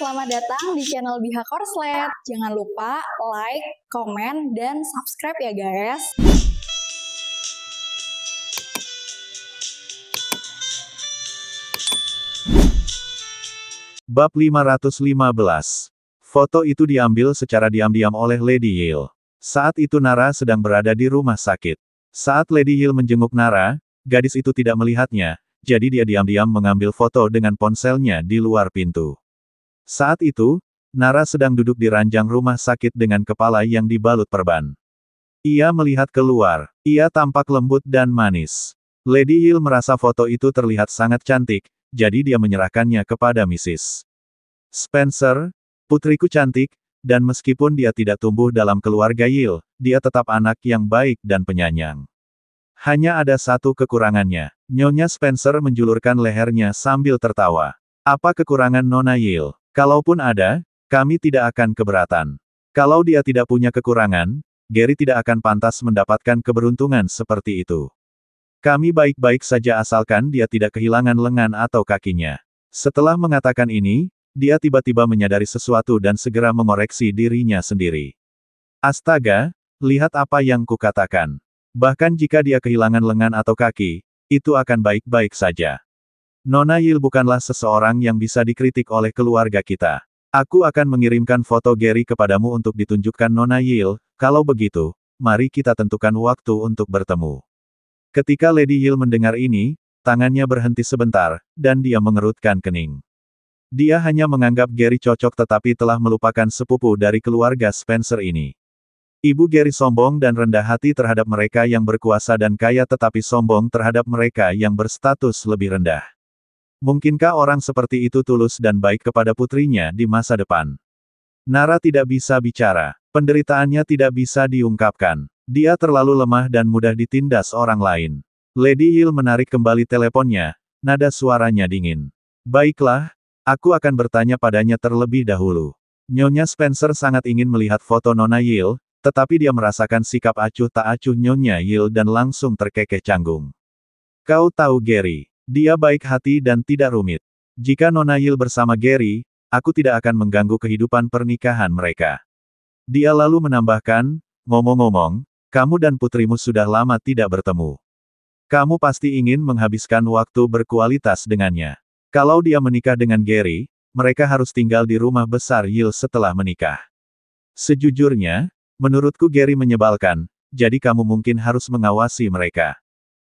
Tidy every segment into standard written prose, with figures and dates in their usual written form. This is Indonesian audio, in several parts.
selamat datang di channel Biha Korslet. Jangan lupa like, komen, dan subscribe ya guys. Bab 515. Foto itu diambil secara diam-diam oleh Lady Hill. Saat itu Nara sedang berada di rumah sakit. Saat Lady Hill menjenguk Nara, gadis itu tidak melihatnya, jadi dia diam-diam mengambil foto dengan ponselnya di luar pintu. Saat itu, Nara sedang duduk di ranjang rumah sakit dengan kepala yang dibalut perban. Ia melihat keluar. Ia tampak lembut dan manis. Lady Hill merasa foto itu terlihat sangat cantik, jadi dia menyerahkannya kepada Mrs. Spencer, putriku cantik, dan meskipun dia tidak tumbuh dalam keluarga Hill, dia tetap anak yang baik dan penyayang. Hanya ada satu kekurangannya. Nyonya Spencer menjulurkan lehernya sambil tertawa. Apa kekurangan Nona Hill? Kalaupun ada, kami tidak akan keberatan. Kalau dia tidak punya kekurangan, Gary tidak akan pantas mendapatkan keberuntungan seperti itu. Kami baik-baik saja asalkan dia tidak kehilangan lengan atau kakinya. Setelah mengatakan ini, dia tiba-tiba menyadari sesuatu dan segera mengoreksi dirinya sendiri. Astaga, lihat apa yang kukatakan. Bahkan jika dia kehilangan lengan atau kaki, itu akan baik-baik saja. Nona Hill bukanlah seseorang yang bisa dikritik oleh keluarga kita. Aku akan mengirimkan foto Gary kepadamu untuk ditunjukkan Nona Hill. Kalau begitu, mari kita tentukan waktu untuk bertemu. Ketika Lady Hill mendengar ini, tangannya berhenti sebentar, dan dia mengerutkan kening. Dia hanya menganggap Gary cocok tetapi telah melupakan sepupu dari keluarga Spencer ini. Ibu Gary sombong dan rendah hati terhadap mereka yang berkuasa dan kaya tetapi sombong terhadap mereka yang berstatus lebih rendah. Mungkinkah orang seperti itu tulus dan baik kepada putrinya di masa depan? Nara tidak bisa bicara. Penderitaannya tidak bisa diungkapkan. Dia terlalu lemah dan mudah ditindas orang lain. Lady Hill menarik kembali teleponnya, nada suaranya dingin. Baiklah, aku akan bertanya padanya terlebih dahulu. Nyonya Spencer sangat ingin melihat foto Nona Hill, tetapi dia merasakan sikap acuh tak acuh Nyonya Hill dan langsung terkekeh canggung. Kau tahu Gary. Dia baik hati dan tidak rumit. Jika Nona Hill bersama Gary, aku tidak akan mengganggu kehidupan pernikahan mereka. Dia lalu menambahkan, ngomong-ngomong, kamu dan putrimu sudah lama tidak bertemu. Kamu pasti ingin menghabiskan waktu berkualitas dengannya. Kalau dia menikah dengan Gary, mereka harus tinggal di rumah besar Hill setelah menikah. Sejujurnya, menurutku Gary menyebalkan, jadi kamu mungkin harus mengawasi mereka.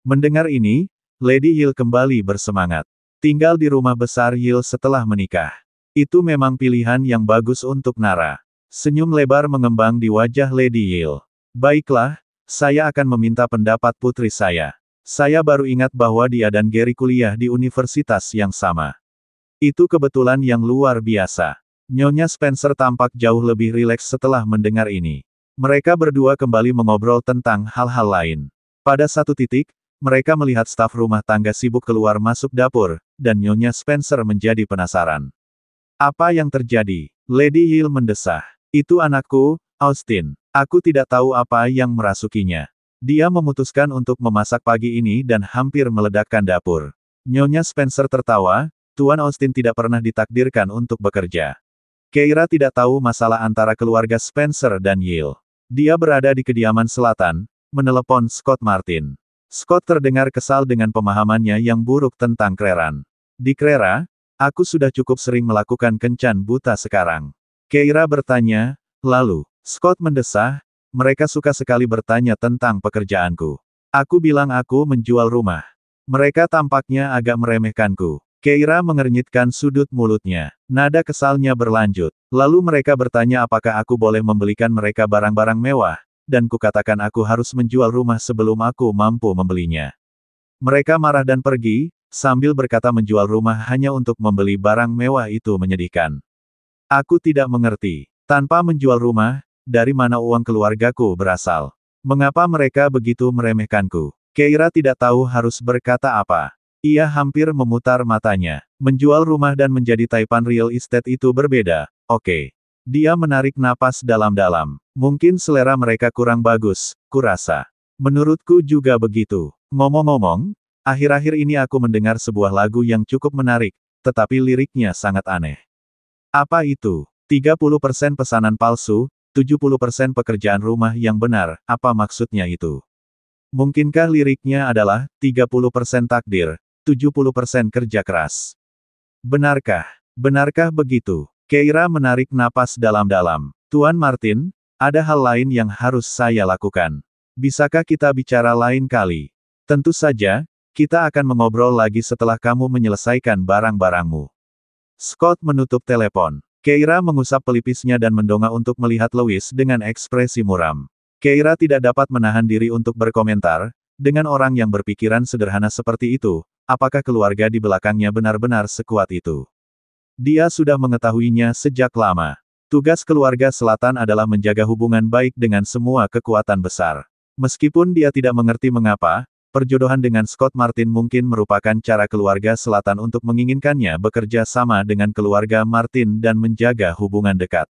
Mendengar ini, Lady Hill kembali bersemangat. Tinggal di rumah besar Hill setelah menikah. Itu memang pilihan yang bagus untuk Nara. Senyum lebar mengembang di wajah Lady Hill. Baiklah, saya akan meminta pendapat putri saya. Saya baru ingat bahwa dia dan Gary kuliah di universitas yang sama. Itu kebetulan yang luar biasa. Nyonya Spencer tampak jauh lebih rileks setelah mendengar ini. Mereka berdua kembali mengobrol tentang hal-hal lain. Pada satu titik, mereka melihat staf rumah tangga sibuk keluar masuk dapur, dan Nyonya Spencer menjadi penasaran. Apa yang terjadi? Lady Hill mendesah. Itu anakku, Austin. Aku tidak tahu apa yang merasukinya. Dia memutuskan untuk memasak pagi ini dan hampir meledakkan dapur. Nyonya Spencer tertawa, Tuan Austin tidak pernah ditakdirkan untuk bekerja. Keira tidak tahu masalah antara keluarga Spencer dan Hill. Dia berada di kediaman selatan, menelepon Scott Martin. Scott terdengar kesal dengan pemahamannya yang buruk tentang Kreran. Di Krera, aku sudah cukup sering melakukan kencan buta sekarang. Keira bertanya, lalu, Scott mendesah, mereka suka sekali bertanya tentang pekerjaanku. Aku bilang aku menjual rumah. Mereka tampaknya agak meremehkanku. Keira mengernyitkan sudut mulutnya. Nada kesalnya berlanjut. Lalu mereka bertanya apakah aku boleh membelikan mereka barang-barang mewah. Dan kukatakan aku harus menjual rumah sebelum aku mampu membelinya. Mereka marah dan pergi, sambil berkata menjual rumah hanya untuk membeli barang mewah itu menyedihkan. Aku tidak mengerti. Tanpa menjual rumah, dari mana uang keluargaku berasal? Mengapa mereka begitu meremehkanku? Keira tidak tahu harus berkata apa. Ia hampir memutar matanya. Menjual rumah dan menjadi Taipan Real Estate itu berbeda, oke. Dia menarik napas dalam-dalam. Mungkin selera mereka kurang bagus, kurasa. Menurutku juga begitu. Ngomong-ngomong, akhir-akhir ini aku mendengar sebuah lagu yang cukup menarik, tetapi liriknya sangat aneh. Apa itu? 30% pesanan palsu, 70% pekerjaan rumah yang benar, apa maksudnya itu? Mungkinkah liriknya adalah 30% takdir, 70% kerja keras? Benarkah? Benarkah begitu? Keira menarik napas dalam-dalam. Tuan Martin, ada hal lain yang harus saya lakukan. Bisakah kita bicara lain kali? Tentu saja, kita akan mengobrol lagi setelah kamu menyelesaikan barang-barangmu. Scott menutup telepon. Keira mengusap pelipisnya dan mendongak untuk melihat Lewis dengan ekspresi muram. Keira tidak dapat menahan diri untuk berkomentar, dengan orang yang berpikiran sederhana seperti itu, apakah keluarga di belakangnya benar-benar sekuat itu? Dia sudah mengetahuinya sejak lama. Tugas keluarga selatan adalah menjaga hubungan baik dengan semua kekuatan besar. Meskipun dia tidak mengerti mengapa, perjodohan dengan Scott Martin mungkin merupakan cara keluarga selatan untuk menginginkannya bekerja sama dengan keluarga Martin dan menjaga hubungan dekat.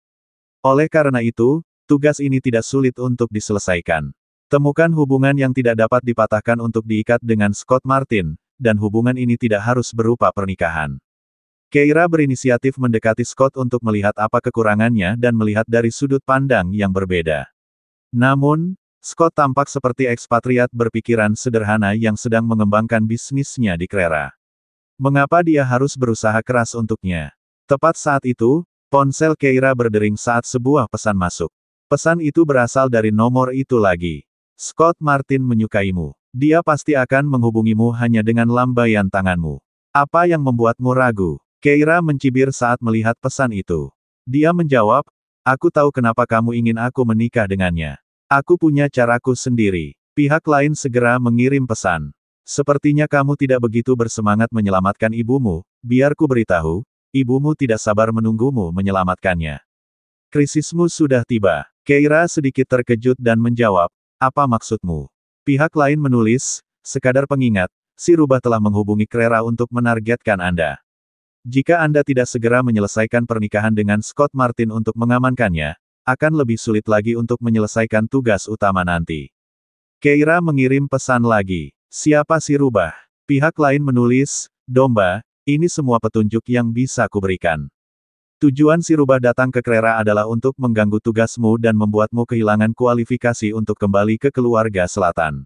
Oleh karena itu, tugas ini tidak sulit untuk diselesaikan. Temukan hubungan yang tidak dapat dipatahkan untuk diikat dengan Scott Martin, dan hubungan ini tidak harus berupa pernikahan. Keira berinisiatif mendekati Scott untuk melihat apa kekurangannya dan melihat dari sudut pandang yang berbeda. Namun, Scott tampak seperti ekspatriat berpikiran sederhana yang sedang mengembangkan bisnisnya di Klera. Mengapa dia harus berusaha keras untuknya? Tepat saat itu, ponsel Keira berdering saat sebuah pesan masuk. Pesan itu berasal dari nomor itu lagi. Scott Martin menyukaimu. Dia pasti akan menghubungimu hanya dengan lambaian tanganmu. Apa yang membuatmu ragu? Keira mencibir saat melihat pesan itu. Dia menjawab, aku tahu kenapa kamu ingin aku menikah dengannya. Aku punya caraku sendiri. Pihak lain segera mengirim pesan. Sepertinya kamu tidak begitu bersemangat menyelamatkan ibumu, biar ku beritahu, ibumu tidak sabar menunggumu menyelamatkannya. Krisismu sudah tiba. Keira sedikit terkejut dan menjawab, apa maksudmu? Pihak lain menulis, sekadar pengingat, si rubah telah menghubungi Klera untuk menargetkan Anda. Jika Anda tidak segera menyelesaikan pernikahan dengan Scott Martin untuk mengamankannya, akan lebih sulit lagi untuk menyelesaikan tugas utama nanti. Keira mengirim pesan lagi. Siapa si rubah? Pihak lain menulis, domba, ini semua petunjuk yang bisa kuberikan. Tujuan si rubah datang ke Klera adalah untuk mengganggu tugasmu dan membuatmu kehilangan kualifikasi untuk kembali ke keluarga selatan.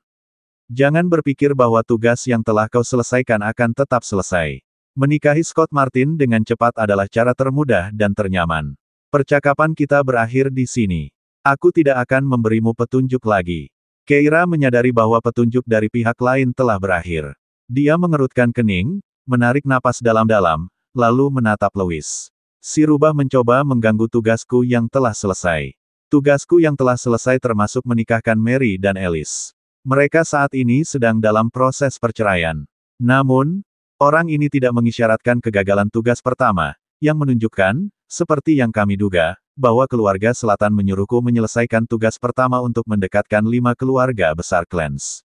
Jangan berpikir bahwa tugas yang telah kau selesaikan akan tetap selesai. Menikahi Scott Martin dengan cepat adalah cara termudah dan ternyaman. Percakapan kita berakhir di sini. Aku tidak akan memberimu petunjuk lagi. Keira menyadari bahwa petunjuk dari pihak lain telah berakhir. Dia mengerutkan kening, menarik napas dalam-dalam, lalu menatap Lewis. Si rubah mencoba mengganggu tugasku yang telah selesai. Tugasku yang telah selesai termasuk menikahkan Mary dan Alice. Mereka saat ini sedang dalam proses perceraian. Namun, orang ini tidak mengisyaratkan kegagalan tugas pertama, yang menunjukkan, seperti yang kami duga, bahwa keluarga selatan menyuruhku menyelesaikan tugas pertama untuk mendekatkan 5 keluarga besar clans.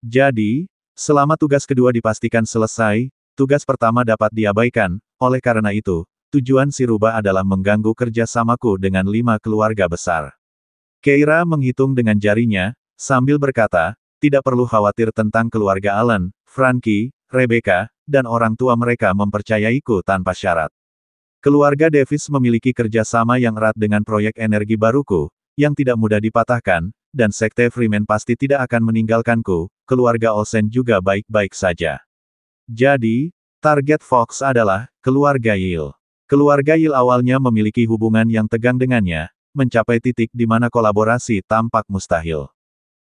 Jadi, selama tugas kedua dipastikan selesai, tugas pertama dapat diabaikan, oleh karena itu, tujuan si rubah adalah mengganggu kerjasamaku dengan 5 keluarga besar. Keira menghitung dengan jarinya, sambil berkata, tidak perlu khawatir tentang keluarga Allen, Frankie, Rebecca, dan orang tua mereka mempercayaiku tanpa syarat. Keluarga Davis memiliki kerjasama yang erat dengan proyek energi baruku, yang tidak mudah dipatahkan, dan Sekte Freeman pasti tidak akan meninggalkanku, keluarga Olsen juga baik-baik saja. Jadi, target Fox adalah, keluarga Yale. Keluarga Yale awalnya memiliki hubungan yang tegang dengannya, mencapai titik di mana kolaborasi tampak mustahil.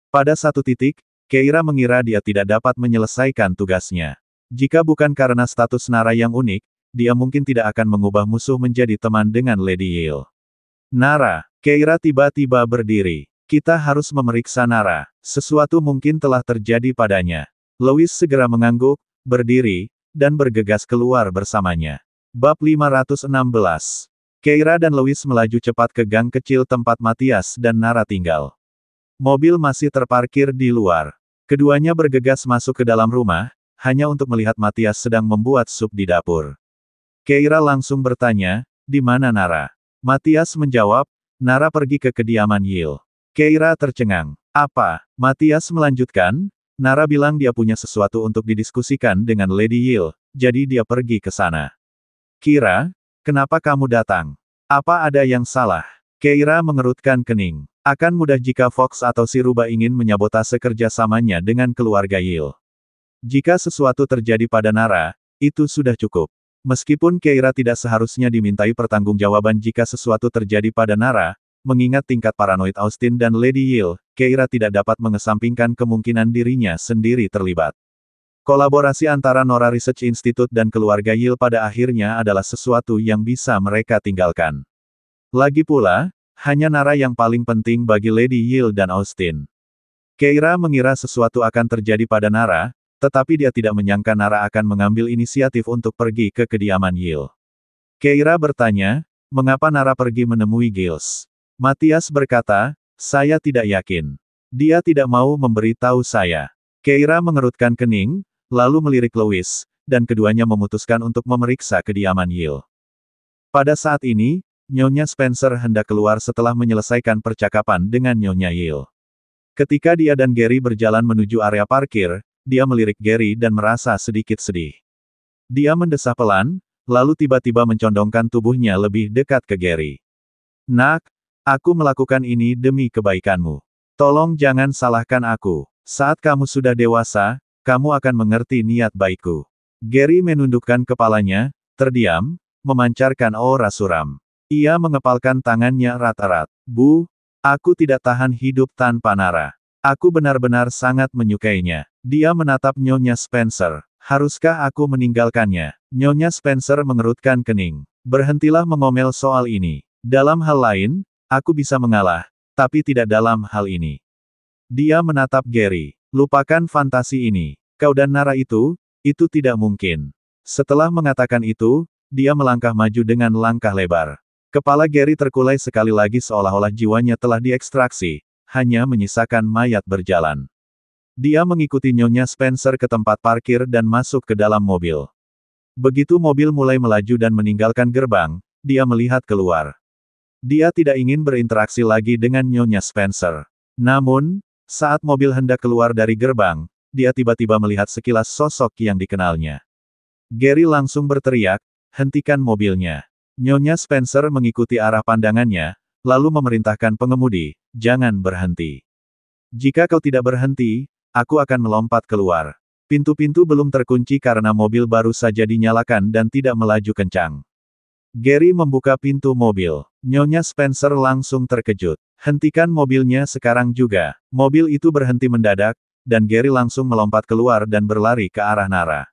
Pada satu titik, Keira mengira dia tidak dapat menyelesaikan tugasnya. Jika bukan karena status Nara yang unik, dia mungkin tidak akan mengubah musuh menjadi teman dengan Lady Yale. Nara, Keira tiba-tiba berdiri. Kita harus memeriksa Nara. Sesuatu mungkin telah terjadi padanya. Lewis segera mengangguk, berdiri, dan bergegas keluar bersamanya. Bab 516. Keira dan Lewis melaju cepat ke gang kecil tempat Matias dan Nara tinggal. Mobil masih terparkir di luar. Keduanya bergegas masuk ke dalam rumah, hanya untuk melihat Matias sedang membuat sup di dapur. Keira langsung bertanya, di mana Nara? Matias menjawab, Nara pergi ke kediaman Yale. Keira tercengang. Apa? Matias melanjutkan, Nara bilang dia punya sesuatu untuk didiskusikan dengan Lady Yale, jadi dia pergi ke sana. Kira, Kenapa kamu datang? Apa ada yang salah? Keira mengerutkan kening. Akan mudah jika Fox atau si rubah ingin menyabotase kerjasamanya dengan keluarga Yil. Jika sesuatu terjadi pada Nara, itu sudah cukup. Meskipun Keira tidak seharusnya dimintai pertanggungjawaban jika sesuatu terjadi pada Nara, mengingat tingkat paranoid Austin dan Lady Yil, Keira tidak dapat mengesampingkan kemungkinan dirinya sendiri terlibat. Kolaborasi antara Nora Research Institute dan keluarga Yil pada akhirnya adalah sesuatu yang bisa mereka tinggalkan. Lagi pula, hanya Nara yang paling penting bagi Lady Yil dan Austin. Keira mengira sesuatu akan terjadi pada Nara, tetapi dia tidak menyangka Nara akan mengambil inisiatif untuk pergi ke kediaman Yil. Keira bertanya, mengapa Nara pergi menemui Giles? Matthias berkata, saya tidak yakin. Dia tidak mau memberitahu saya. Keira mengerutkan kening, lalu melirik Louis, dan keduanya memutuskan untuk memeriksa kediaman Yil. Pada saat ini, Nyonya Spencer hendak keluar setelah menyelesaikan percakapan dengan Nyonya Yil. Ketika dia dan Gary berjalan menuju area parkir, dia melirik Gary dan merasa sedikit sedih. Dia mendesah pelan, lalu tiba-tiba mencondongkan tubuhnya lebih dekat ke Gary. Nak, aku melakukan ini demi kebaikanmu. Tolong jangan salahkan aku. Saat kamu sudah dewasa, kamu akan mengerti niat baikku. Gary menundukkan kepalanya, terdiam, memancarkan aura suram. Ia mengepalkan tangannya rata-rata. Bu, aku tidak tahan hidup tanpa Nara. Aku benar-benar sangat menyukainya. Dia menatap Nyonya Spencer. Haruskah aku meninggalkannya? Nyonya Spencer mengerutkan kening. Berhentilah mengomel soal ini. Dalam hal lain, aku bisa mengalah, tapi tidak dalam hal ini. Dia menatap Gary. Lupakan fantasi ini. Kau dan Nara itu tidak mungkin. Setelah mengatakan itu, dia melangkah maju dengan langkah lebar. Kepala Gary terkulai sekali lagi seolah-olah jiwanya telah diekstraksi. Hanya menyisakan mayat berjalan. Dia mengikuti Nyonya Spencer ke tempat parkir dan masuk ke dalam mobil. Begitu mobil mulai melaju dan meninggalkan gerbang, dia melihat keluar. Dia tidak ingin berinteraksi lagi dengan Nyonya Spencer. Namun, saat mobil hendak keluar dari gerbang, dia tiba-tiba melihat sekilas sosok yang dikenalnya. Gary langsung berteriak, hentikan mobilnya. Nyonya Spencer mengikuti arah pandangannya, lalu memerintahkan pengemudi, jangan berhenti. Jika kau tidak berhenti, aku akan melompat keluar. Pintu-pintu belum terkunci karena mobil baru saja dinyalakan dan tidak melaju kencang. Gary membuka pintu mobil. Nyonya Spencer langsung terkejut. Hentikan mobilnya sekarang juga. Mobil itu berhenti mendadak, dan Gary langsung melompat keluar dan berlari ke arah Nara.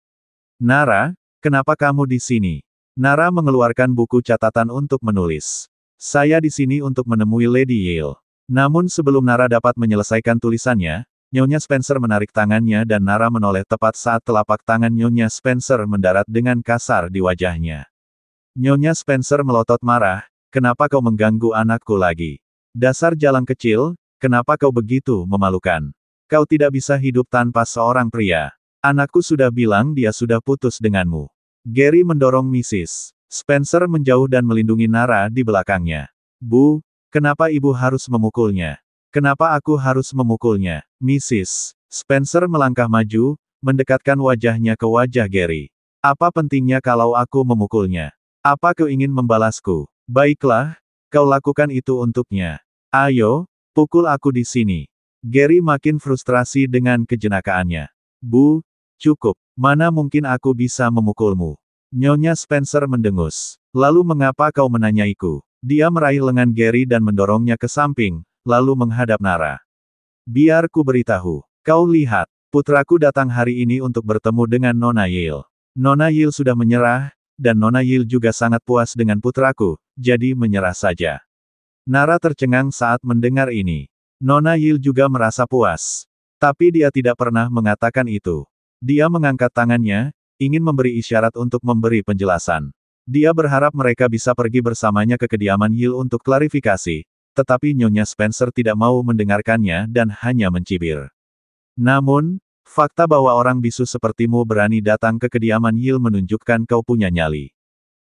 Nara, kenapa kamu di sini? Nara mengeluarkan buku catatan untuk menulis. Saya di sini untuk menemui Lady Yale. Namun sebelum Nara dapat menyelesaikan tulisannya, Nyonya Spencer menarik tangannya dan Nara menoleh tepat saat telapak tangan Nyonya Spencer mendarat dengan kasar di wajahnya. Nyonya Spencer melotot marah, kenapa kau mengganggu anakku lagi? Dasar jalang kecil, kenapa kau begitu memalukan? Kau tidak bisa hidup tanpa seorang pria. Anakku sudah bilang dia sudah putus denganmu. Gary mendorong Mrs. Spencer menjauh dan melindungi Nara di belakangnya. Bu, kenapa ibu harus memukulnya? Kenapa aku harus memukulnya? Mrs. Spencer melangkah maju, mendekatkan wajahnya ke wajah Gary. Apa pentingnya kalau aku memukulnya? Apa kau ingin membalasku? Baiklah, kau lakukan itu untuknya. Ayo, pukul aku di sini. Gary makin frustrasi dengan kejenakaannya. Bu, cukup. Mana mungkin aku bisa memukulmu? Nyonya Spencer mendengus. Lalu mengapa kau menanyaiku? Dia meraih lengan Gary dan mendorongnya ke samping, lalu menghadap Nara. Biar ku beritahu. Kau lihat, putraku datang hari ini untuk bertemu dengan Nona Yale. Nona Yale sudah menyerah, dan Nona Yale juga sangat puas dengan putraku, jadi menyerah saja. Nara tercengang saat mendengar ini. Nona Yale juga merasa puas. Tapi dia tidak pernah mengatakan itu. Dia mengangkat tangannya, ingin memberi isyarat untuk memberi penjelasan. Dia berharap mereka bisa pergi bersamanya ke kediaman Yale untuk klarifikasi, tetapi Nyonya Spencer tidak mau mendengarkannya dan hanya mencibir. Namun, fakta bahwa orang bisu sepertimu berani datang ke kediaman Yale menunjukkan kau punya nyali.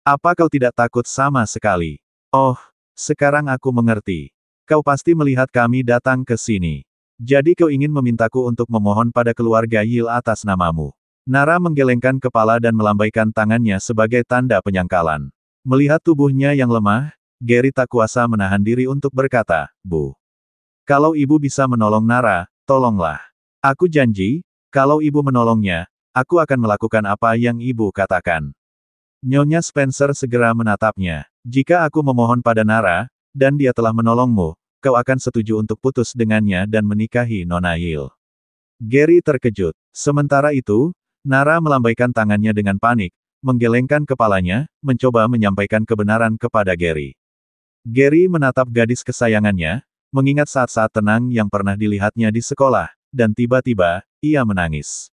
Apa kau tidak takut sama sekali? Oh, sekarang aku mengerti. Kau pasti melihat kami datang ke sini. Jadi kau ingin memintaku untuk memohon pada keluarga Yale atas namamu. Nara menggelengkan kepala dan melambaikan tangannya sebagai tanda penyangkalan. Melihat tubuhnya yang lemah, Gary tak kuasa menahan diri untuk berkata, "Bu. Kalau ibu bisa menolong Nara, tolonglah. Aku janji, kalau ibu menolongnya, aku akan melakukan apa yang ibu katakan." Nyonya Spencer segera menatapnya. "Jika aku memohon pada Nara, dan dia telah menolongmu, kau akan setuju untuk putus dengannya dan menikahi Nona Yil." Gary terkejut. Sementara itu, Nara melambaikan tangannya dengan panik, menggelengkan kepalanya, mencoba menyampaikan kebenaran kepada Gary. Gary menatap gadis kesayangannya, mengingat saat-saat tenang yang pernah dilihatnya di sekolah, dan tiba-tiba, ia menangis.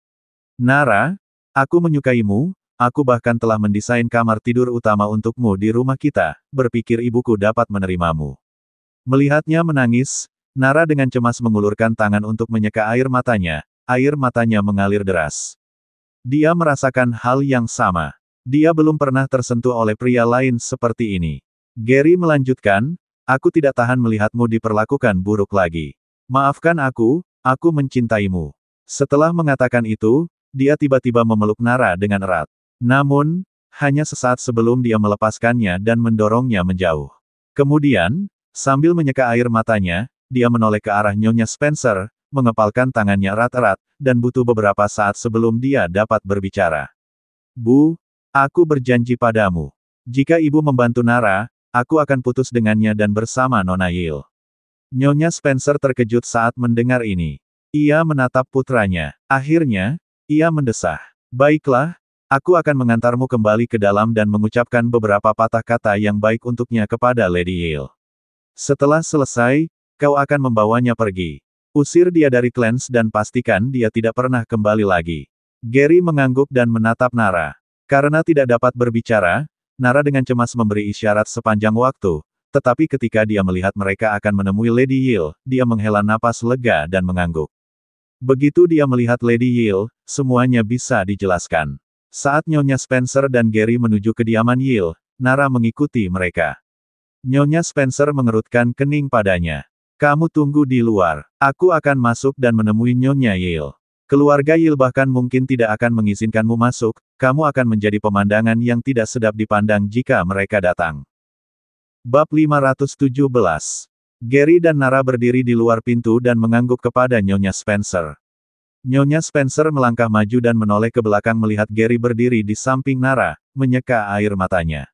"Nara, aku menyukaimu, aku bahkan telah mendesain kamar tidur utama untukmu di rumah kita, berpikir ibuku dapat menerimamu." Melihatnya menangis, Nara dengan cemas mengulurkan tangan untuk menyeka air matanya mengalir deras. Dia merasakan hal yang sama. Dia belum pernah tersentuh oleh pria lain seperti ini. Gary melanjutkan, "Aku tidak tahan melihatmu diperlakukan buruk lagi. Maafkan aku mencintaimu." Setelah mengatakan itu, dia tiba-tiba memeluk Nara dengan erat. Namun, hanya sesaat sebelum dia melepaskannya dan mendorongnya menjauh. Kemudian, sambil menyeka air matanya, dia menoleh ke arah Nyonya Spencer, mengepalkan tangannya erat-erat, dan butuh beberapa saat sebelum dia dapat berbicara. "Bu, aku berjanji padamu. Jika ibu membantu Nara, aku akan putus dengannya dan bersama Nona Yil." Nyonya Spencer terkejut saat mendengar ini. Ia menatap putranya. Akhirnya, ia mendesah. "Baiklah, aku akan mengantarmu kembali ke dalam dan mengucapkan beberapa patah kata yang baik untuknya kepada Lady Yil. Setelah selesai, kau akan membawanya pergi. Usir dia dari Clans dan pastikan dia tidak pernah kembali lagi." Gary mengangguk dan menatap Nara. Karena tidak dapat berbicara, Nara dengan cemas memberi isyarat sepanjang waktu, tetapi ketika dia melihat mereka akan menemui Lady Yil, dia menghela napas lega dan mengangguk. Begitu dia melihat Lady Yil, semuanya bisa dijelaskan. Saat Nyonya Spencer dan Gary menuju kediaman Yil, Nara mengikuti mereka. Nyonya Spencer mengerutkan kening padanya. "Kamu tunggu di luar. Aku akan masuk dan menemui Nyonya Yil. Keluarga Yil bahkan mungkin tidak akan mengizinkanmu masuk, kamu akan menjadi pemandangan yang tidak sedap dipandang jika mereka datang." Bab 517. Gary dan Nara berdiri di luar pintu dan mengangguk kepada Nyonya Spencer. Nyonya Spencer melangkah maju dan menoleh ke belakang melihat Gary berdiri di samping Nara, menyeka air matanya.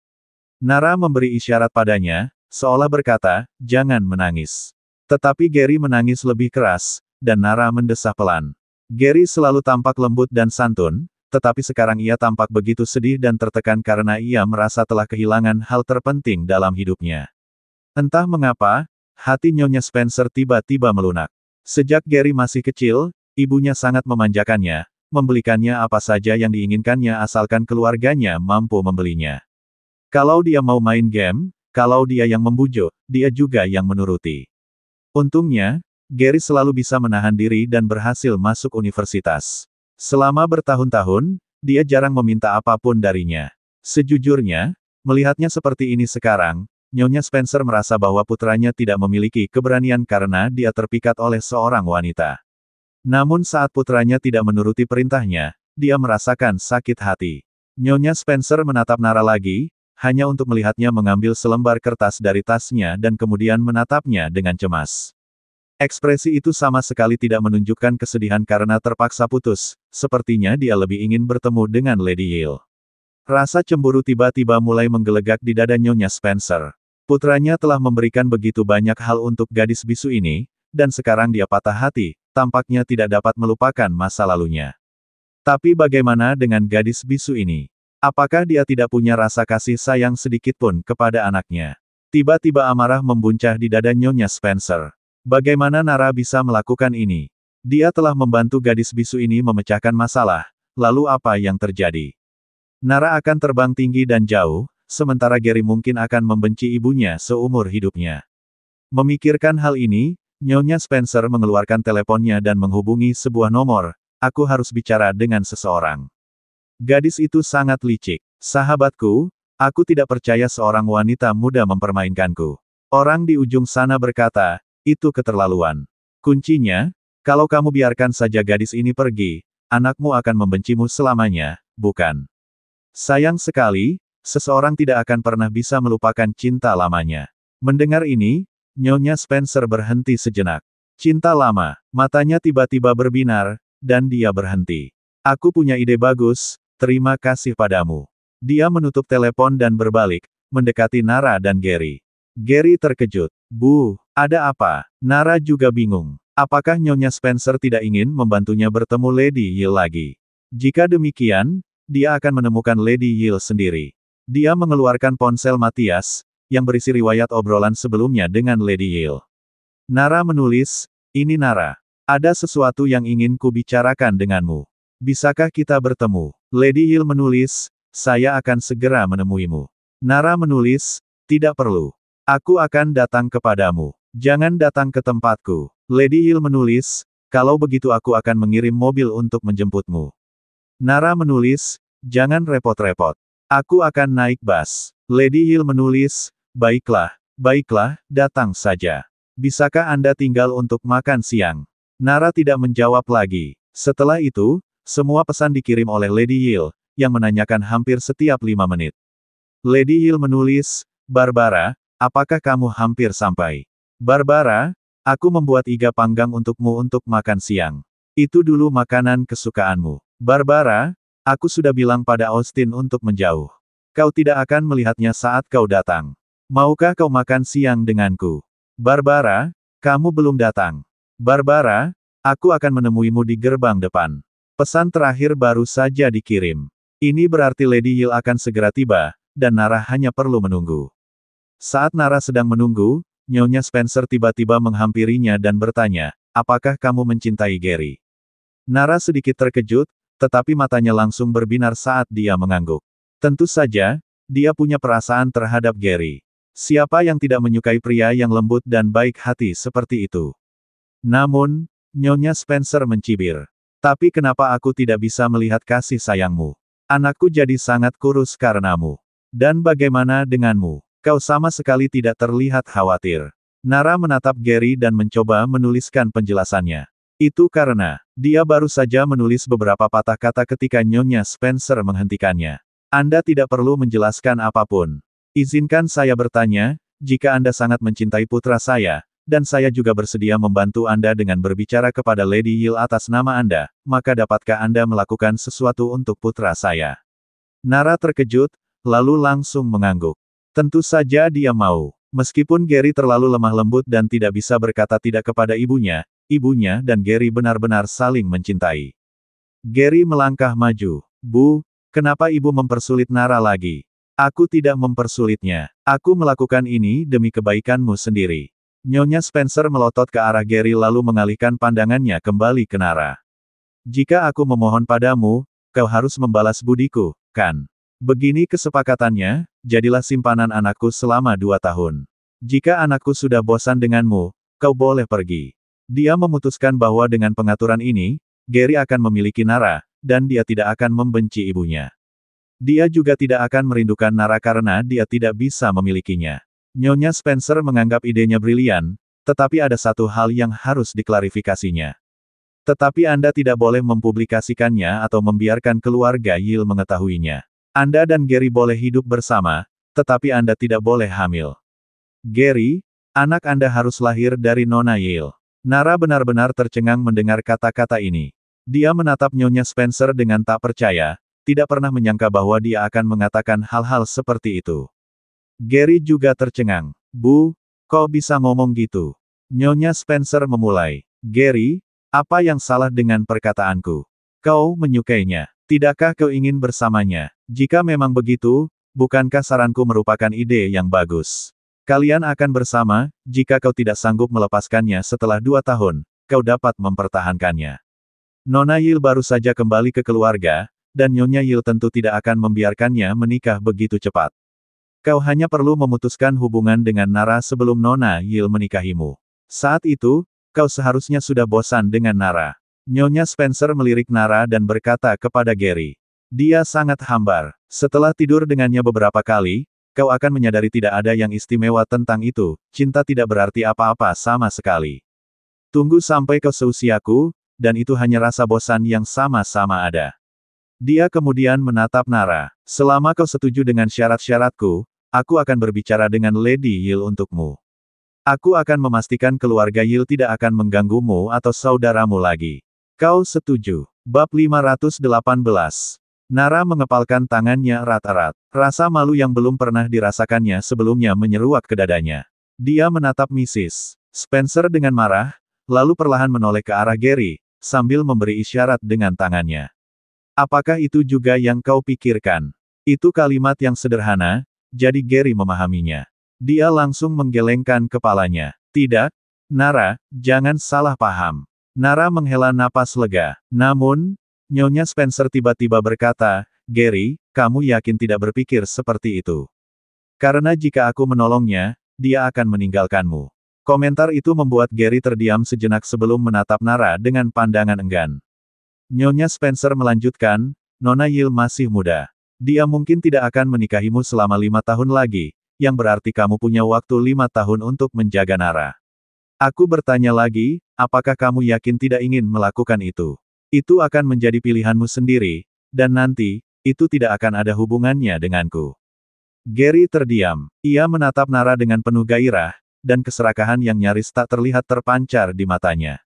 Nara memberi isyarat padanya, seolah berkata, "Jangan menangis." Tetapi Gary menangis lebih keras, dan Nara mendesah pelan. Gary selalu tampak lembut dan santun, tetapi sekarang ia tampak begitu sedih dan tertekan karena ia merasa telah kehilangan hal terpenting dalam hidupnya. Entah mengapa, hati Nyonya Spencer tiba-tiba melunak. Sejak Gary masih kecil, ibunya sangat memanjakannya, membelikannya apa saja yang diinginkannya asalkan keluarganya mampu membelinya. Kalau dia mau main game, kalau dia yang membujuk, dia juga yang menuruti. Untungnya, Gary selalu bisa menahan diri dan berhasil masuk universitas. Selama bertahun-tahun, dia jarang meminta apapun darinya. Sejujurnya, melihatnya seperti ini sekarang, Nyonya Spencer merasa bahwa putranya tidak memiliki keberanian karena dia terpikat oleh seorang wanita. Namun saat putranya tidak menuruti perintahnya, dia merasakan sakit hati. Nyonya Spencer menatap Nara lagi, hanya untuk melihatnya mengambil selembar kertas dari tasnya dan kemudian menatapnya dengan cemas. Ekspresi itu sama sekali tidak menunjukkan kesedihan karena terpaksa putus, sepertinya dia lebih ingin bertemu dengan Lady Yil. Rasa cemburu tiba-tiba mulai menggelegak di dada Nyonya Spencer. Putranya telah memberikan begitu banyak hal untuk gadis bisu ini, dan sekarang dia patah hati, tampaknya tidak dapat melupakan masa lalunya. Tapi bagaimana dengan gadis bisu ini? Apakah dia tidak punya rasa kasih sayang sedikitpun kepada anaknya? Tiba-tiba amarah membuncah di dada Nyonya Spencer. Bagaimana Nara bisa melakukan ini? Dia telah membantu gadis bisu ini memecahkan masalah, lalu apa yang terjadi? Nara akan terbang tinggi dan jauh, sementara Gary mungkin akan membenci ibunya seumur hidupnya. Memikirkan hal ini, Nyonya Spencer mengeluarkan teleponnya dan menghubungi sebuah nomor. "Aku harus bicara dengan seseorang." Gadis itu sangat licik. "Sahabatku, aku tidak percaya seorang wanita muda mempermainkanku." Orang di ujung sana berkata, "Itu keterlaluan. Kuncinya, kalau kamu biarkan saja gadis ini pergi, anakmu akan membencimu selamanya, bukan?" Sayang sekali, seseorang tidak akan pernah bisa melupakan cinta lamanya. Mendengar ini, Nyonya Spencer berhenti sejenak. Cinta lama, matanya tiba-tiba berbinar, dan dia berhenti. Aku punya ide bagus, terima kasih padamu. Dia menutup telepon dan berbalik, mendekati Nara dan Gary. Gary terkejut. Bu, ada apa? Nara juga bingung. Apakah Nyonya Spencer tidak ingin membantunya bertemu Lady Yil lagi? Jika demikian, dia akan menemukan Lady Yil sendiri. Dia mengeluarkan ponsel Matthias, yang berisi riwayat obrolan sebelumnya dengan Lady Yil. Nara menulis, ini Nara. Ada sesuatu yang ingin kubicarakan denganmu. Bisakah kita bertemu? Lady Yil menulis, saya akan segera menemuimu. Nara menulis, tidak perlu. Aku akan datang kepadamu. Jangan datang ke tempatku. Lady Yil menulis, kalau begitu aku akan mengirim mobil untuk menjemputmu. Nara menulis, jangan repot-repot. Aku akan naik bus. Lady Yil menulis, baiklah, datang saja. Bisakah Anda tinggal untuk makan siang? Nara tidak menjawab lagi. Setelah itu, semua pesan dikirim oleh Lady Yil, yang menanyakan hampir setiap 5 menit. Lady Yil menulis, Barbara, apakah kamu hampir sampai? Barbara, aku membuat iga panggang untukmu untuk makan siang. Itu dulu makanan kesukaanmu. Barbara, aku sudah bilang pada Austin untuk menjauh. Kau tidak akan melihatnya saat kau datang. Maukah kau makan siang denganku? Barbara, kamu belum datang. Barbara, aku akan menemuimu di gerbang depan. Pesan terakhir baru saja dikirim. Ini berarti Lady Yil akan segera tiba, dan Nara hanya perlu menunggu. Saat Nara sedang menunggu, Nyonya Spencer tiba-tiba menghampirinya dan bertanya, apakah kamu mencintai Gary? Nara sedikit terkejut, tetapi matanya langsung berbinar saat dia mengangguk. Tentu saja, dia punya perasaan terhadap Gary. Siapa yang tidak menyukai pria yang lembut dan baik hati seperti itu? Namun, Nyonya Spencer mencibir. Tapi kenapa aku tidak bisa melihat kasih sayangmu? Anakku jadi sangat kurus karenamu. Dan bagaimana denganmu? Kau sama sekali tidak terlihat khawatir. Nara menatap Gary dan mencoba menuliskan penjelasannya. Itu karena, dia baru saja menulis beberapa patah kata ketika Nyonya Spencer menghentikannya. Anda tidak perlu menjelaskan apapun. Izinkan saya bertanya, jika Anda sangat mencintai putra saya, dan saya juga bersedia membantu Anda dengan berbicara kepada Lady Yil atas nama Anda, maka dapatkah Anda melakukan sesuatu untuk putra saya? Nara terkejut, lalu langsung mengangguk. Tentu saja dia mau. Meskipun Gary terlalu lemah lembut dan tidak bisa berkata tidak kepada ibunya dan Gary benar-benar saling mencintai. Gary melangkah maju. Bu, kenapa ibu mempersulit Nara lagi? Aku tidak mempersulitnya. Aku melakukan ini demi kebaikanmu sendiri. Nyonya Spencer melotot ke arah Gary lalu mengalihkan pandangannya kembali ke Nara. Jika aku memohon padamu, kau harus membalas budiku, kan? Begini kesepakatannya, jadilah simpanan anakku selama 2 tahun. Jika anakku sudah bosan denganmu, kau boleh pergi. Dia memutuskan bahwa dengan pengaturan ini, Gary akan memiliki Nara, dan dia tidak akan membenci ibunya. Dia juga tidak akan merindukan Nara karena dia tidak bisa memilikinya. Nyonya Spencer menganggap idenya brilian, tetapi ada satu hal yang harus diklarifikasinya. Tetapi Anda tidak boleh mempublikasikannya atau membiarkan keluarga Yil mengetahuinya. Anda dan Gary boleh hidup bersama, tetapi Anda tidak boleh hamil. Gary, anak Anda harus lahir dari Nona Yil. Nara benar-benar tercengang mendengar kata-kata ini. Dia menatap Nyonya Spencer dengan tak percaya, tidak pernah menyangka bahwa dia akan mengatakan hal-hal seperti itu. Gary juga tercengang. Bu, kok bisa ngomong gitu? Nyonya Spencer memulai. Gary, apa yang salah dengan perkataanku? Kau menyukainya. Tidakkah kau ingin bersamanya? Jika memang begitu, bukankah saranku merupakan ide yang bagus? Kalian akan bersama, jika kau tidak sanggup melepaskannya setelah 2 tahun, kau dapat mempertahankannya. Nona Yil baru saja kembali ke keluarga, dan Nyonya Yil tentu tidak akan membiarkannya menikah begitu cepat. Kau hanya perlu memutuskan hubungan dengan Nara sebelum Nona Yil menikahimu. Saat itu, kau seharusnya sudah bosan dengan Nara. Nyonya Spencer melirik Nara dan berkata kepada Gary. Dia sangat hambar. Setelah tidur dengannya beberapa kali, kau akan menyadari tidak ada yang istimewa tentang itu, cinta tidak berarti apa-apa sama sekali. Tunggu sampai kau seusiaku, dan itu hanya rasa bosan yang sama-sama ada. Dia kemudian menatap Nara. Selama kau setuju dengan syarat-syaratku, aku akan berbicara dengan Lady Yil untukmu. Aku akan memastikan keluarga Yil tidak akan mengganggumu atau saudaramu lagi. Kau setuju? Bab 518. Nara mengepalkan tangannya erat-erat. Rasa malu yang belum pernah dirasakannya sebelumnya menyeruak ke dadanya. Dia menatap Mrs. Spencer dengan marah, lalu perlahan menoleh ke arah Gary, sambil memberi isyarat dengan tangannya. Apakah itu juga yang kau pikirkan? Itu kalimat yang sederhana, jadi Gary memahaminya. Dia langsung menggelengkan kepalanya. Tidak, Nara, jangan salah paham. Nara menghela napas lega. Namun, Nyonya Spencer tiba-tiba berkata, Gary, kamu yakin tidak berpikir seperti itu? Karena jika aku menolongnya, dia akan meninggalkanmu. Komentar itu membuat Gary terdiam sejenak sebelum menatap Nara dengan pandangan enggan. Nyonya Spencer melanjutkan, Nona Yil masih muda. Dia mungkin tidak akan menikahimu selama 5 tahun lagi, yang berarti kamu punya waktu 5 tahun untuk menjaga Nara. Aku bertanya lagi, apakah kamu yakin tidak ingin melakukan itu? Itu akan menjadi pilihanmu sendiri, dan nanti, itu tidak akan ada hubungannya denganku. Gary terdiam. Ia menatap Nara dengan penuh gairah, dan keserakahan yang nyaris tak terlihat terpancar di matanya.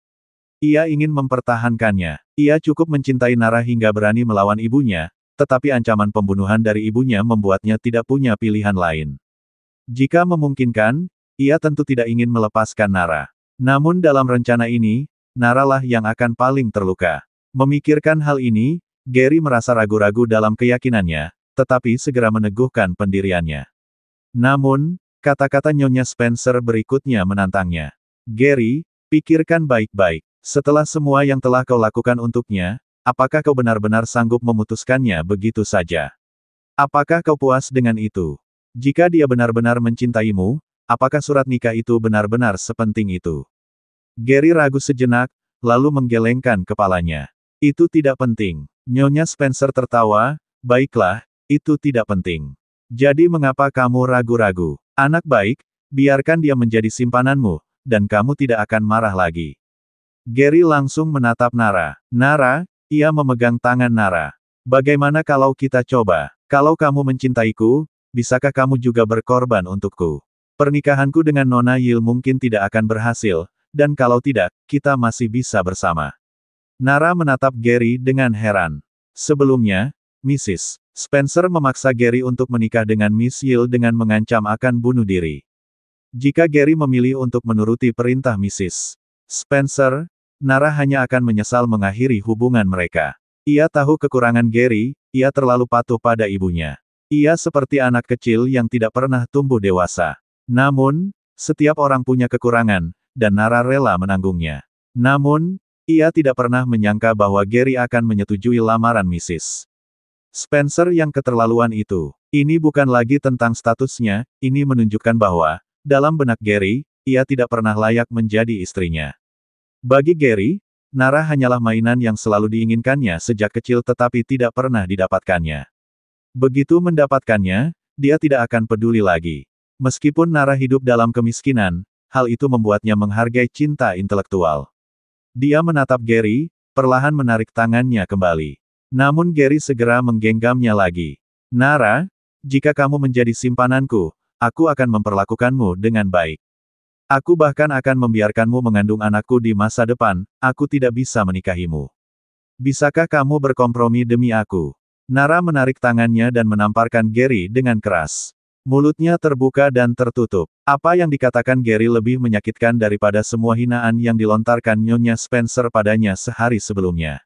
Ia ingin mempertahankannya. Ia cukup mencintai Nara hingga berani melawan ibunya, tetapi ancaman pembunuhan dari ibunya membuatnya tidak punya pilihan lain. Jika memungkinkan, ia tentu tidak ingin melepaskan Nara. Namun dalam rencana ini, Nara lah yang akan paling terluka. Memikirkan hal ini, Gary merasa ragu-ragu dalam keyakinannya, tetapi segera meneguhkan pendiriannya. Namun, kata-kata Nyonya Spencer berikutnya menantangnya. Gary, pikirkan baik-baik. Setelah semua yang telah kau lakukan untuknya, apakah kau benar-benar sanggup memutuskannya begitu saja? Apakah kau puas dengan itu? Jika dia benar-benar mencintaimu, apakah surat nikah itu benar-benar sepenting itu? Gary ragu sejenak, lalu menggelengkan kepalanya. Itu tidak penting. Nyonya Spencer tertawa, baiklah, itu tidak penting. Jadi mengapa kamu ragu-ragu? Anak baik, biarkan dia menjadi simpananmu, dan kamu tidak akan marah lagi. Gary langsung menatap Nara. Nara, ia memegang tangan Nara. Bagaimana kalau kita coba? Kalau kamu mencintaiku, bisakah kamu juga berkorban untukku? Pernikahanku dengan Nona Yil mungkin tidak akan berhasil, dan kalau tidak, kita masih bisa bersama. Nara menatap Gary dengan heran. Sebelumnya, Mrs. Spencer memaksa Gary untuk menikah dengan Miss Yil dengan mengancam akan bunuh diri. Jika Gary memilih untuk menuruti perintah Mrs. Spencer, Nara hanya akan menyesal mengakhiri hubungan mereka. Ia tahu kekurangan Gary, ia terlalu patuh pada ibunya. Ia seperti anak kecil yang tidak pernah tumbuh dewasa. Namun, setiap orang punya kekurangan, dan Nara rela menanggungnya. Namun, ia tidak pernah menyangka bahwa Gary akan menyetujui lamaran Mrs. Spencer yang keterlaluan itu. Ini bukan lagi tentang statusnya, ini menunjukkan bahwa, dalam benak Gary, ia tidak pernah layak menjadi istrinya. Bagi Gary, Nara hanyalah mainan yang selalu diinginkannya sejak kecil tetapi tidak pernah didapatkannya. Begitu mendapatkannya, dia tidak akan peduli lagi. Meskipun Nara hidup dalam kemiskinan, hal itu membuatnya menghargai cinta intelektual. Dia menatap Gary, perlahan menarik tangannya kembali. Namun Gary segera menggenggamnya lagi. Nara, jika kamu menjadi simpananku, aku akan memperlakukanmu dengan baik. Aku bahkan akan membiarkanmu mengandung anakku di masa depan, aku tidak bisa menikahimu. Bisakah kamu berkompromi demi aku? Nara menarik tangannya dan menamparkan Gary dengan keras. Mulutnya terbuka dan tertutup. Apa yang dikatakan Gary lebih menyakitkan daripada semua hinaan yang dilontarkan Nyonya Spencer padanya sehari sebelumnya.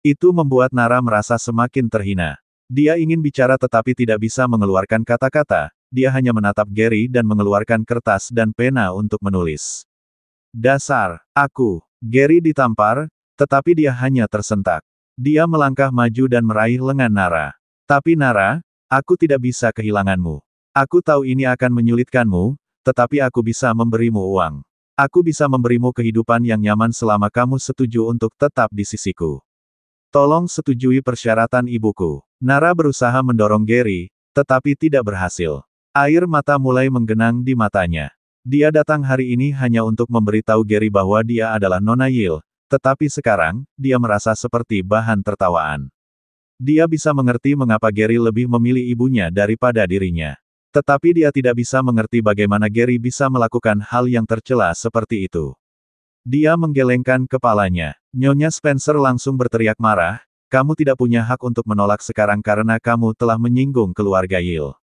Itu membuat Nara merasa semakin terhina. Dia ingin bicara tetapi tidak bisa mengeluarkan kata-kata, dia hanya menatap Gary dan mengeluarkan kertas dan pena untuk menulis. Dasar, aku. Gary ditampar, tetapi dia hanya tersentak. Dia melangkah maju dan meraih lengan Nara. Tapi Nara, aku tidak bisa kehilanganmu. Aku tahu ini akan menyulitkanmu, tetapi aku bisa memberimu uang. Aku bisa memberimu kehidupan yang nyaman selama kamu setuju untuk tetap di sisiku. Tolong setujui persyaratan ibuku. Nara berusaha mendorong Gary, tetapi tidak berhasil. Air mata mulai menggenang di matanya. Dia datang hari ini hanya untuk memberitahu Gary bahwa dia adalah Nona Yil, tetapi sekarang, dia merasa seperti bahan tertawaan. Dia bisa mengerti mengapa Gary lebih memilih ibunya daripada dirinya. Tetapi dia tidak bisa mengerti bagaimana Gary bisa melakukan hal yang tercela seperti itu. Dia menggelengkan kepalanya. Nyonya Spencer langsung berteriak marah, "Kamu tidak punya hak untuk menolak sekarang karena kamu telah menyinggung keluarga Yale.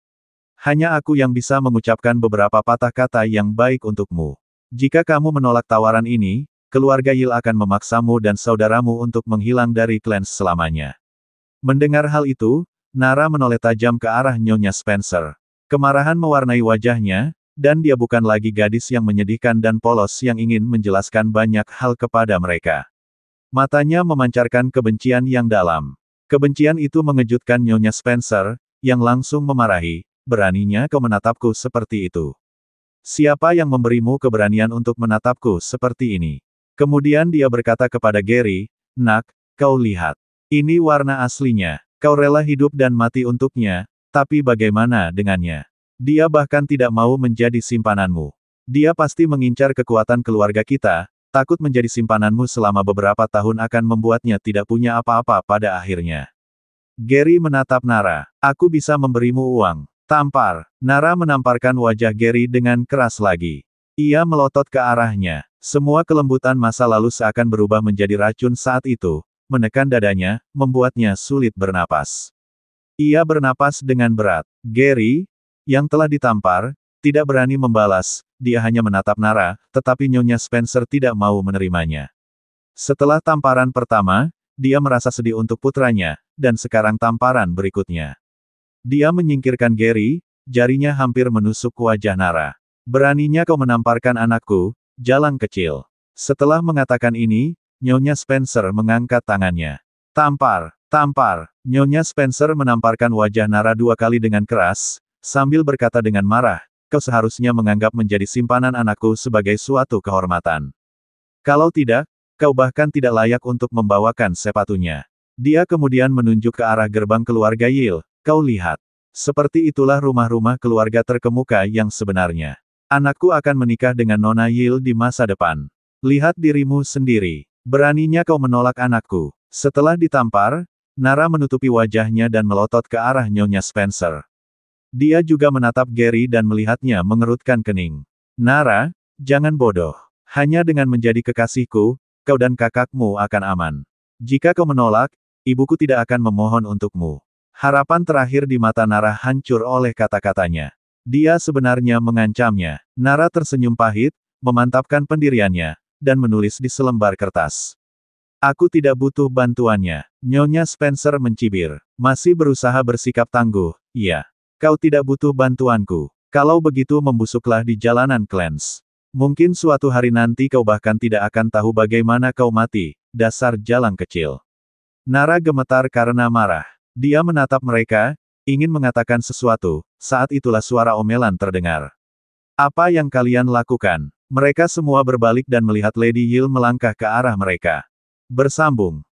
Hanya aku yang bisa mengucapkan beberapa patah kata yang baik untukmu. Jika kamu menolak tawaran ini, keluarga Yale akan memaksamu dan saudaramu untuk menghilang dari Clans selamanya." Mendengar hal itu, Nara menoleh tajam ke arah Nyonya Spencer. Kemarahan mewarnai wajahnya, dan dia bukan lagi gadis yang menyedihkan dan polos yang ingin menjelaskan banyak hal kepada mereka. Matanya memancarkan kebencian yang dalam. Kebencian itu mengejutkan Nyonya Spencer, yang langsung memarahi, "Beraninya kau menatapku seperti itu? Siapa yang memberimu keberanian untuk menatapku seperti ini?" Kemudian dia berkata kepada Gary, "Nak, kau lihat. Ini warna aslinya. Kau rela hidup dan mati untuknya, tapi bagaimana dengannya? Dia bahkan tidak mau menjadi simpananmu. Dia pasti mengincar kekuatan keluarga kita, takut menjadi simpananmu selama beberapa tahun akan membuatnya tidak punya apa-apa pada akhirnya." Gary menatap Nara. "Aku bisa memberimu uang." Tampar. Nara menamparkan wajah Gary dengan keras lagi. Ia melotot ke arahnya. Semua kelembutan masa lalu seakan berubah menjadi racun saat itu, menekan dadanya, membuatnya sulit bernapas. Ia bernapas dengan berat. Gary, yang telah ditampar, tidak berani membalas, dia hanya menatap Nara, tetapi Nyonya Spencer tidak mau menerimanya. Setelah tamparan pertama, dia merasa sedih untuk putranya, dan sekarang tamparan berikutnya. Dia menyingkirkan Gary, jarinya hampir menusuk wajah Nara. "Beraninya kau menamparkan anakku, jalang kecil." Setelah mengatakan ini, Nyonya Spencer mengangkat tangannya. "Tampar, tampar." Nyonya Spencer menamparkan wajah Nara 2 kali dengan keras, sambil berkata dengan marah, "Kau seharusnya menganggap menjadi simpanan anakku sebagai suatu kehormatan. Kalau tidak, kau bahkan tidak layak untuk membawakan sepatunya." Dia kemudian menunjuk ke arah gerbang keluarga Yale, "Kau lihat. Seperti itulah rumah-rumah keluarga terkemuka yang sebenarnya. Anakku akan menikah dengan Nona Yale di masa depan. Lihat dirimu sendiri. Beraninya kau menolak anakku." Setelah ditampar, Nara menutupi wajahnya dan melotot ke arah Nyonya Spencer. Dia juga menatap Gary dan melihatnya mengerutkan kening. "Nara, jangan bodoh. Hanya dengan menjadi kekasihku, kau dan kakakmu akan aman. Jika kau menolak, ibuku tidak akan memohon untukmu." Harapan terakhir di mata Nara hancur oleh kata-katanya. Dia sebenarnya mengancamnya. Nara tersenyum pahit, memantapkan pendiriannya, dan menulis di selembar kertas. "Aku tidak butuh bantuannya." Nyonya Spencer mencibir. Masih berusaha bersikap tangguh, "Iya. Kau tidak butuh bantuanku. Kalau begitu membusuklah di jalanan Clans. Mungkin suatu hari nanti kau bahkan tidak akan tahu bagaimana kau mati, dasar jalang kecil." Nara gemetar karena marah. Dia menatap mereka, ingin mengatakan sesuatu, saat itulah suara omelan terdengar. "Apa yang kalian lakukan?" Mereka semua berbalik dan melihat Lady Yale melangkah ke arah mereka. Bersambung.